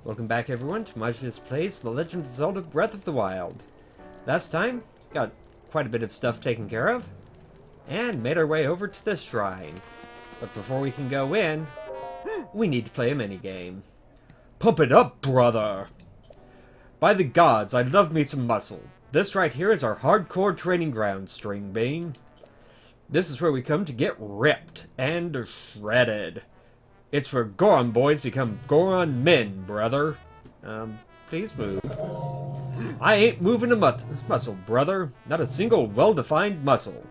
Welcome back everyone to Magius Plays The Legend of Zelda Breath of the Wild. Last time, got quite a bit of stuff taken care of, and made our way over to this shrine. But before we can go in, we need to play a minigame. Pump it up, brother! By the gods, I love me some muscle. This right here is our hardcore training ground, String Bean. This is where we come to get ripped and shredded. It's where Goron boys become Goron men, brother. Please move. I ain't moving a muscle, brother. Not a single well-defined muscle.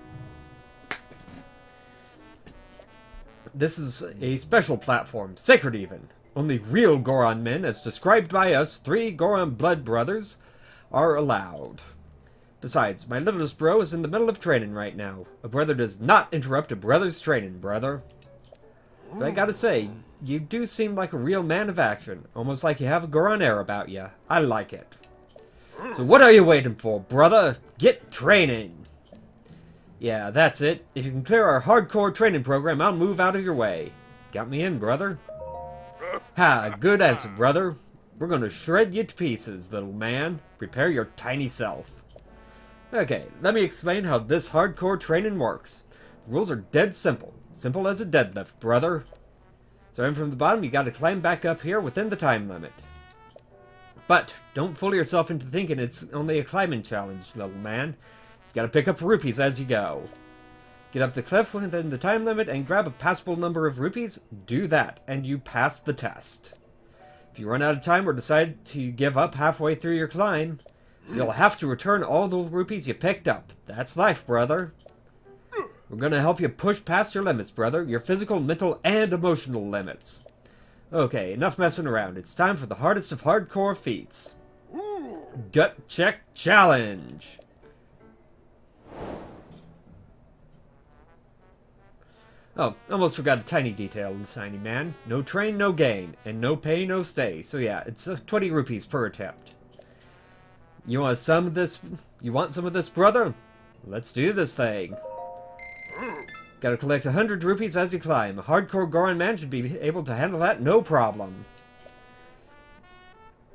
This is a special platform, sacred even. Only real Goron men, as described by us, 3 Goron blood brothers, are allowed. Besides, my littlest bro is in the middle of training right now. A brother does not interrupt a brother's training, brother. But I gotta say, you do seem like a real man of action. Almost like you have a Goron air about you. I like it. So what are you waiting for, brother? Get training! Yeah, that's it. If you can clear our hardcore training program, I'll move out of your way. Got me in, brother? Ha, good answer, brother. We're gonna shred you to pieces, little man. Prepare your tiny self. Okay, let me explain how this hardcore training works. The rules are dead simple. Simple as a deadlift, brother. Starting from the bottom, you gotta climb back up here within the time limit. But don't fool yourself into thinking it's only a climbing challenge, little man. You gotta pick up rupees as you go. Get up the cliff within the time limit and grab a passable number of rupees. Do that, and you pass the test. If you run out of time or decide to give up halfway through your climb, you'll have to return all the rupees you picked up. That's life, brother. We're gonna help you push past your limits, brother. Your physical, mental, and emotional limits. Okay, enough messing around. It's time for the hardest of hardcore feats. Gut Check Challenge! Oh, almost forgot a tiny detail, tiny man. No train, no gain. And no pay, no stay. So yeah, it's 20 rupees per attempt. You want some of this? You want some of this, brother? Let's do this thing. Gotta collect 100 rupees as you climb. A hardcore Goron man should be able to handle that no problem.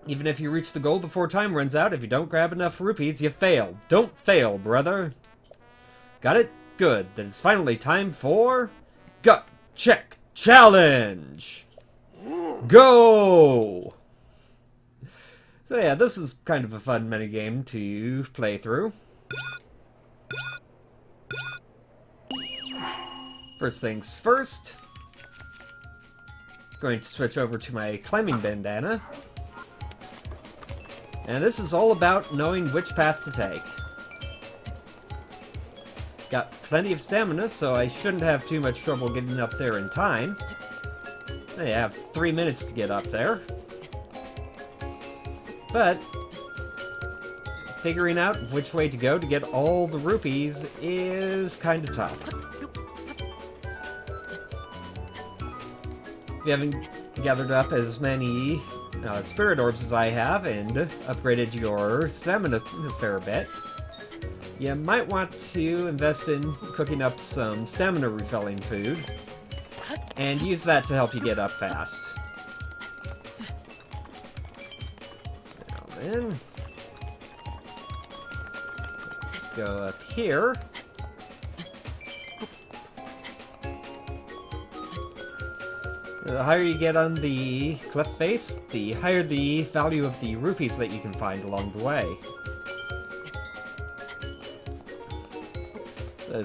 Even if you reach the goal before time runs out, if you don't grab enough rupees, you fail. Don't fail, brother. Got it? Good. Then it's finally time for... Gut Check Challenge! Go! So yeah, this is kind of a fun minigame to play through. First things first, going to switch over to my climbing bandana. And this is all about knowing which path to take. Got plenty of stamina, so I shouldn't have too much trouble getting up there in time. I have 3 minutes to get up there. But figuring out which way to go to get all the rupees is kind of tough. If you haven't gathered up as many spirit orbs as I have and upgraded your stamina a fair bit, you might want to invest in cooking up some stamina refilling food and use that to help you get up fast. Now then, let's go up here. The higher you get on the cliff face, the higher the value of the rupees that you can find along the way.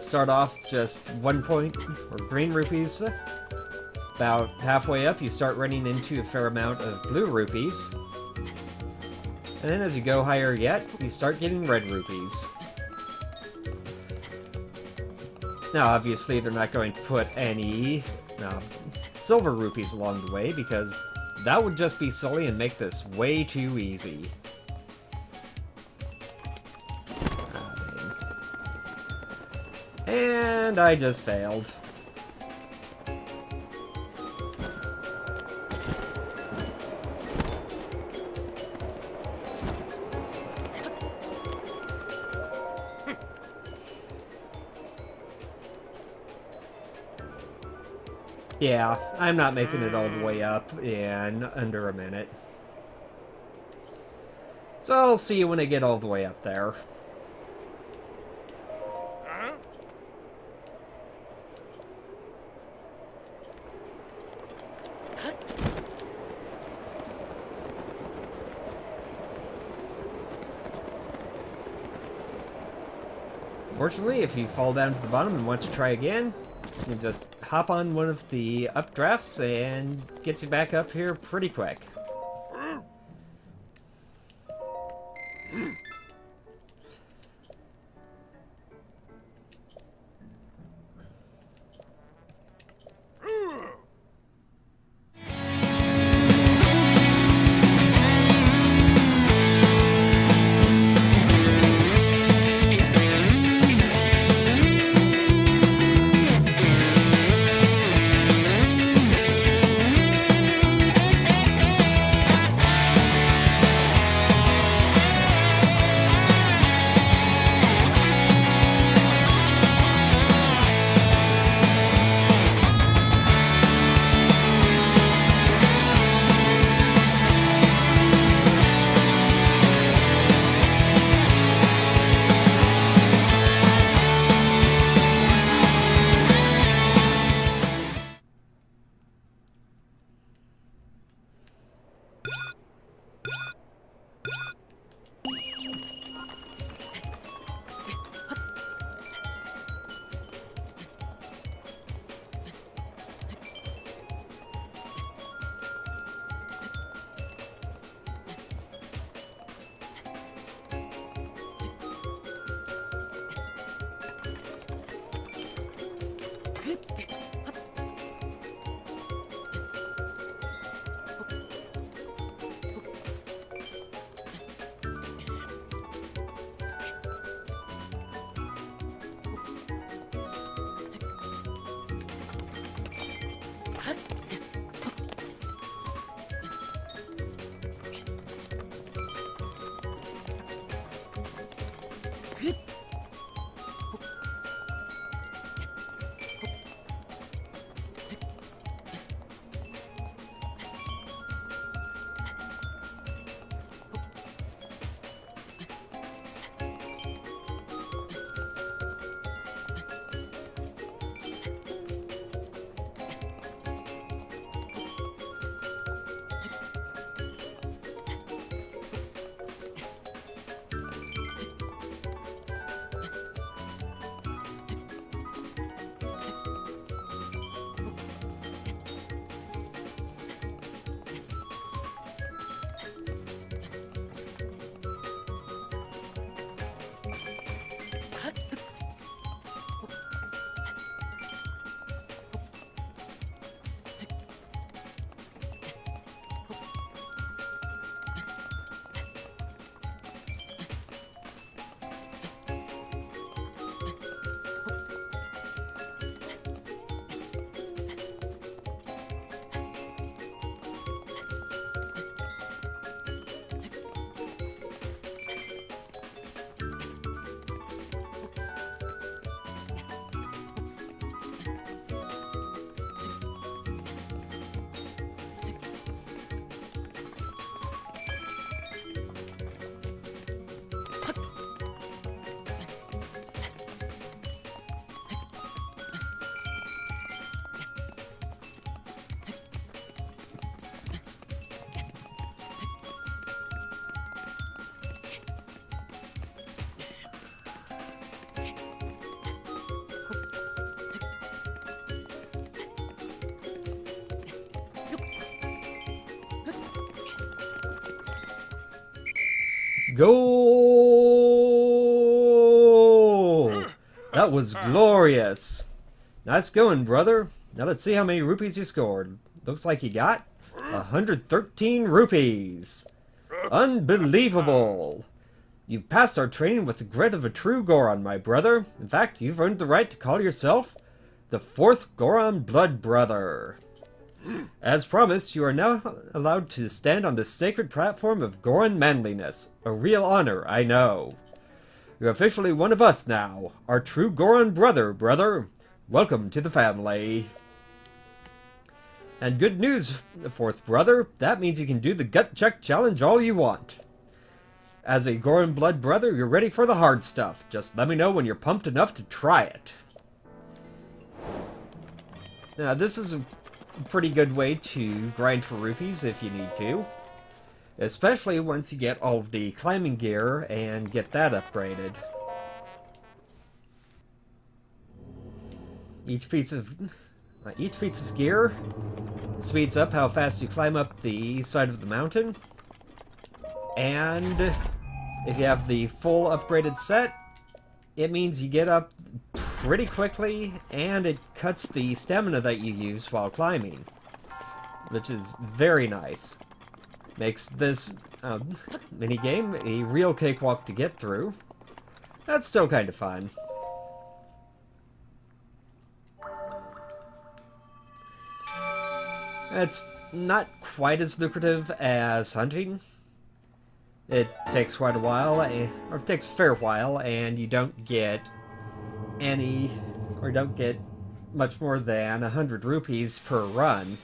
Start off just 1 point, or green rupees. About halfway up, you start running into a fair amount of blue rupees. And then as you go higher yet, you start getting red rupees. Now, obviously, they're not going to put any silver rupees along the way, because that would just be silly and make this way too easy. And I just failed. Yeah, I'm not making it all the way up in under a minute. So I'll see you when I get all the way up there. Fortunately, if you fall down to the bottom and want to try again, you can just hop on one of the updrafts and gets you back up here pretty quick. Go! That was glorious. Nice going, brother. Now let's see how many rupees you scored. Looks like you got 113 rupees. Unbelievable. You've passed our training with the grit of a true Goron, my brother. In fact, you've earned the right to call yourself the 4th Goron Blood Brother. As promised, you are now allowed to stand on the sacred platform of Goron manliness. A real honor, I know. You're officially one of us now, our true Goron brother. Welcome to the family. And good news, 4th brother, that means you can do the gut check challenge all you want. As a Goran blood brother, you're ready for the hard stuff. Just let me know when you're pumped enough to try it. Now, this is a pretty good way to grind for rupees if you need to. Especially once you get all of the climbing gear and get that upgraded. Each piece of gear speeds up how fast you climb up the side of the mountain. And if you have the full upgraded set, it means you get up pretty quickly, and it cuts the stamina that you use while climbing, which is very nice. Makes this minigame a real cakewalk to get through. That's still kind of fun. It's not quite as lucrative as hunting. It takes quite a while, or it takes a fair while, and you don't get much more than 100 rupees per run.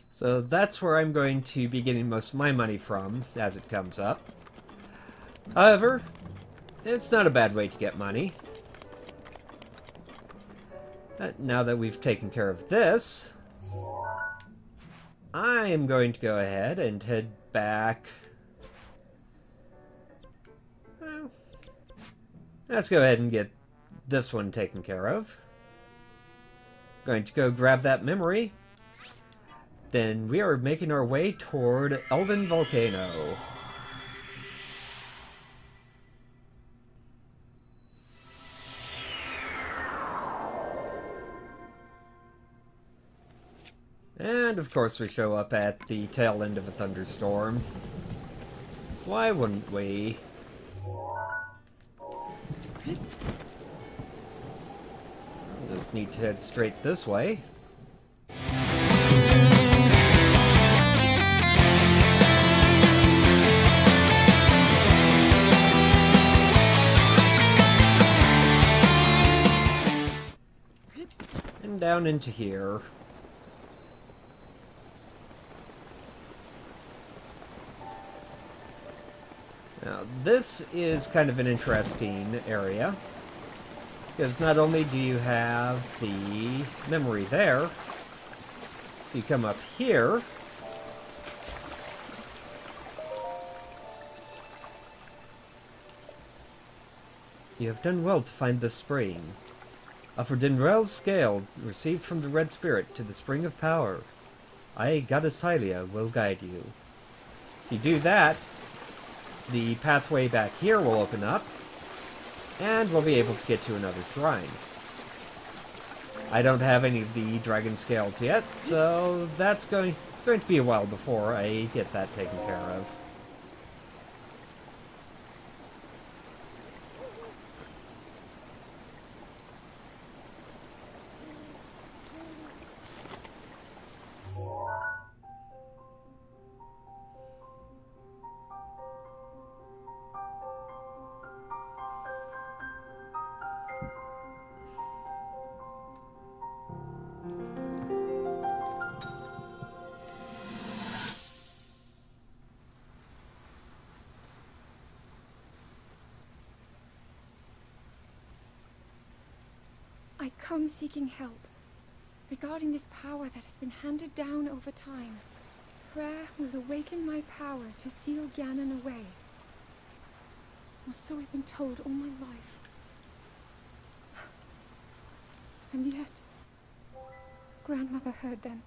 So that's where I'm going to be getting most of my money from as it comes up. However, it's not a bad way to get money. Now that we've taken care of this, I'm going to go ahead and head back. Well, let's go ahead and get this one taken care of. Going to go grab that memory. Then we are making our way toward Elden Volcano. And of course we show up at the tail end of a thunderstorm. Why wouldn't we? Just need to head straight this way. And down into here. Now, this is kind of an interesting area, because not only do you have the memory there, if you come up here, you have done well to find this spring. For Dinrel's scale, received from the Red Spirit to the Spring of Power. I, Goddess Hylia, will guide you. If you do that, the pathway back here will open up, and we'll be able to get to another shrine. I don't have any of the dragon scales yet, so it's going to be a while before I get that taken care of. I come seeking help regarding this power that has been handed down over time. Prayer will awaken my power to seal Ganon away. Or so I've been told all my life. And yet, Grandmother heard them.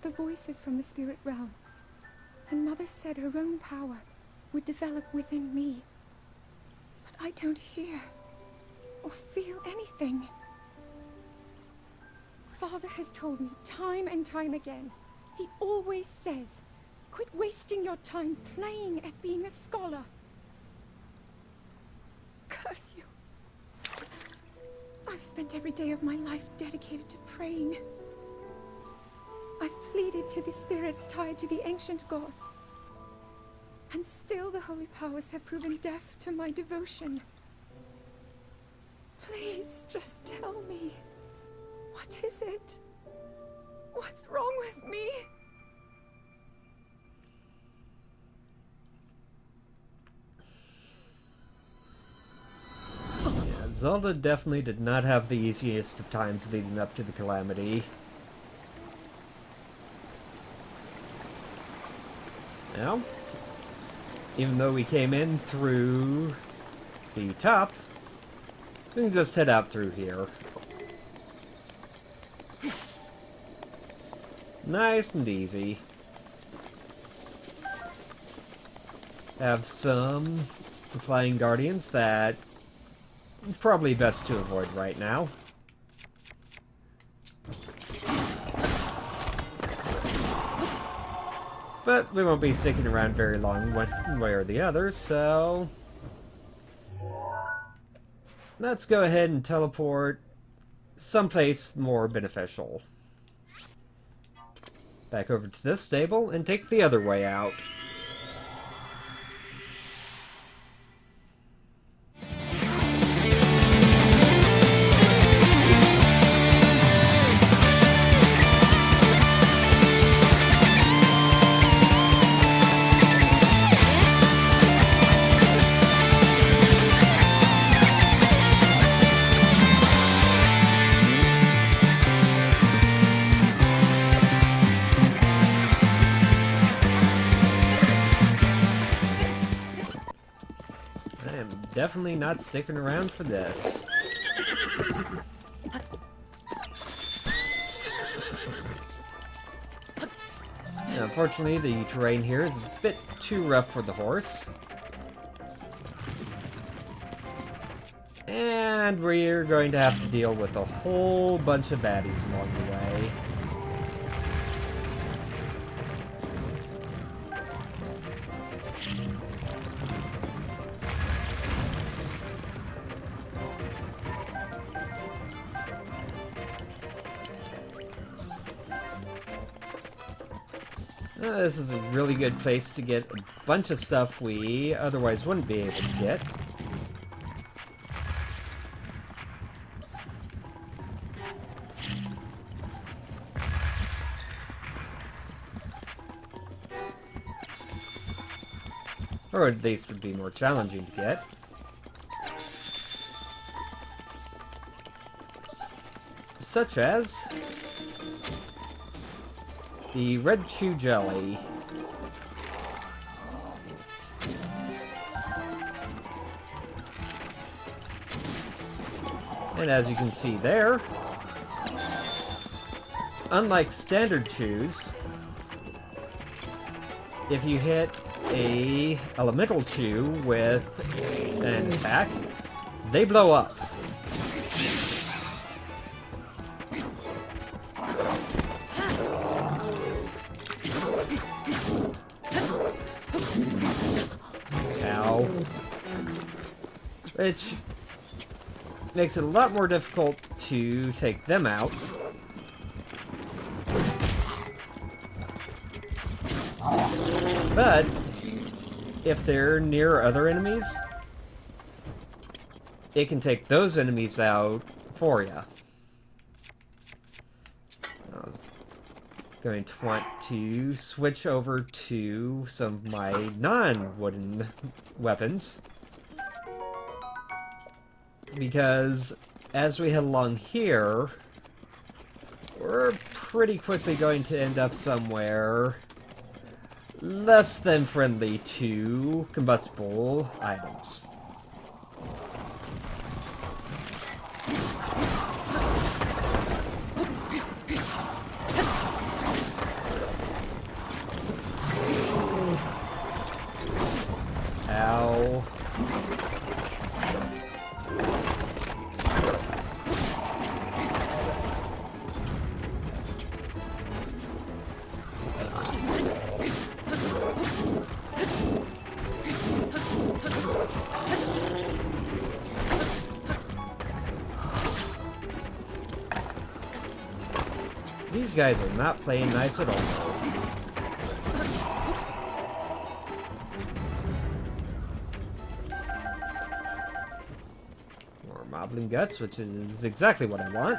The voices from the spirit realm. And Mother said her own power would develop within me. But I don't hear or feel anything. Father has told me time and time again. He always says, quit wasting your time playing at being a scholar. Curse you. I've spent every day of my life dedicated to praying. I've pleaded to the spirits tied to the ancient gods. And still the holy powers have proven deaf to my devotion. Please, just tell me. What is it? What's wrong with me? Zelda definitely did not have the easiest of times leading up to the calamity. Now, even though we came in through the top, we can just head out through here. Nice and easy. Have some flying guardians that probably best to avoid right now. But we won't be sticking around very long one way or the other, so let's go ahead and teleport someplace more beneficial. Back over to this stable and take the other way out. Definitely not sticking around for this. Now, unfortunately, the terrain here is a bit too rough for the horse. And we're going to have to deal with a whole bunch of baddies along the way. This is a really good place to get a bunch of stuff we otherwise wouldn't be able to get. Or at least would be more challenging to get. Such as the red chew jelly. And as you can see there, unlike standard chews, if you hit a elemental chew with an attack, they blow up. Ow. Which makes it a lot more difficult to take them out. But if they're near other enemies, it can take those enemies out for you. I was going to want to switch over to some of my non-wooden weapons, because as we head along here, we're pretty quickly going to end up somewhere less than friendly to combustible items. Ow. These guys are not playing nice at all. More moblin guts, which is exactly what I want.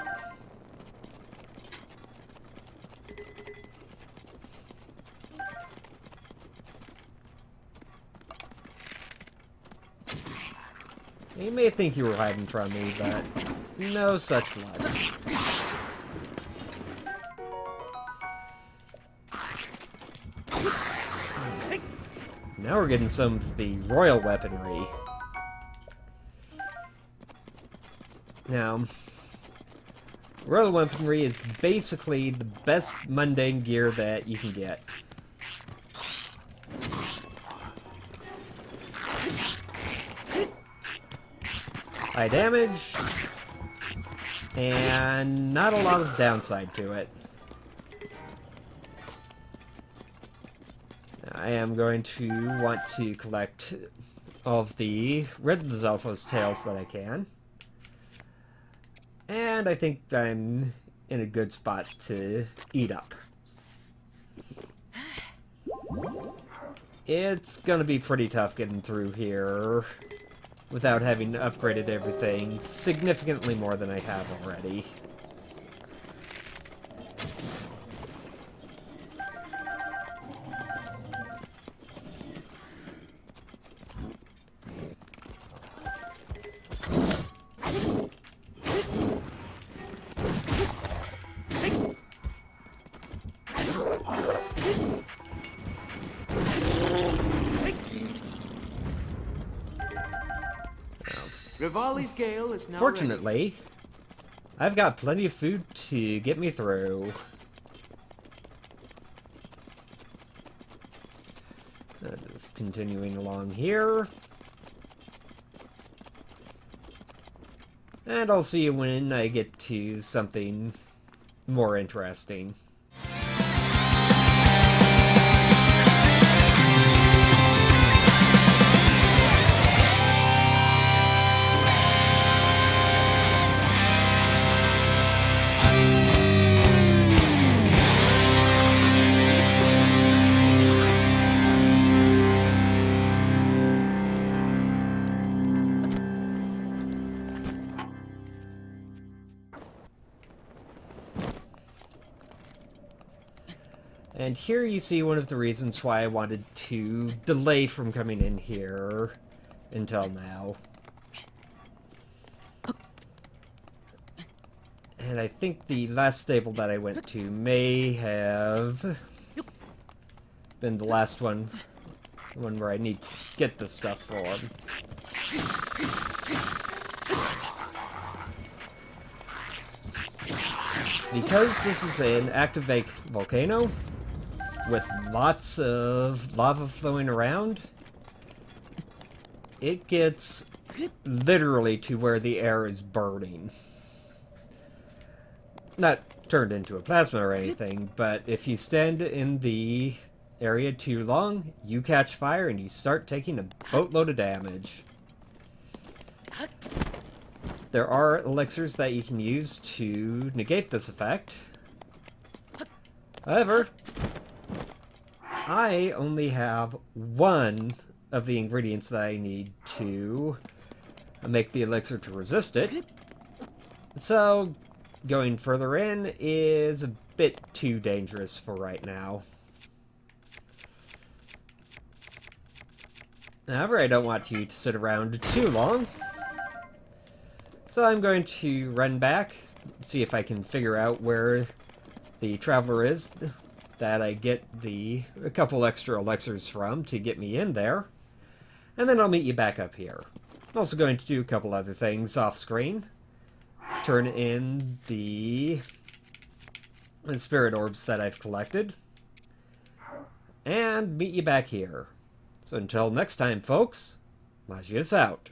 You may think you were hiding from me, but no such luck. Now we're getting some of the royal weaponry. Now, royal weaponry is basically the best mundane gear that you can get. High damage, and not a lot of downside to it. I am going to want to collect all of the Red Lizalfo's tails that I can. And I think I'm in a good spot to eat up. It's gonna be pretty tough getting through here without having upgraded everything significantly more than I have already. Rivali's Gale is now Fortunately, I've got plenty of food to get me through. Just continuing along here. And I'll see you when I get to something more interesting. And here you see one of the reasons why I wanted to delay from coming in here until now. And I think the last stable that I went to may have been the last one where I need to get the stuff from. Because this is an active volcano, with lots of lava flowing around, it gets literally to where the air is burning. Not turned into a plasma or anything, but if you stand in the area too long, you catch fire and you start taking a boatload of damage. There are elixirs that you can use to negate this effect. However, I only have one of the ingredients that I need to make the elixir to resist it. So, going further in is a bit too dangerous for right now. However, I don't want you to sit around too long. So I'm going to run back, see if I can figure out where the traveler is that I get a couple extra elixirs from to get me in there. And then I'll meet you back up here. I'm also going to do a couple other things off screen. Turn in the spirit orbs that I've collected. And meet you back here. So until next time, folks, Magius out.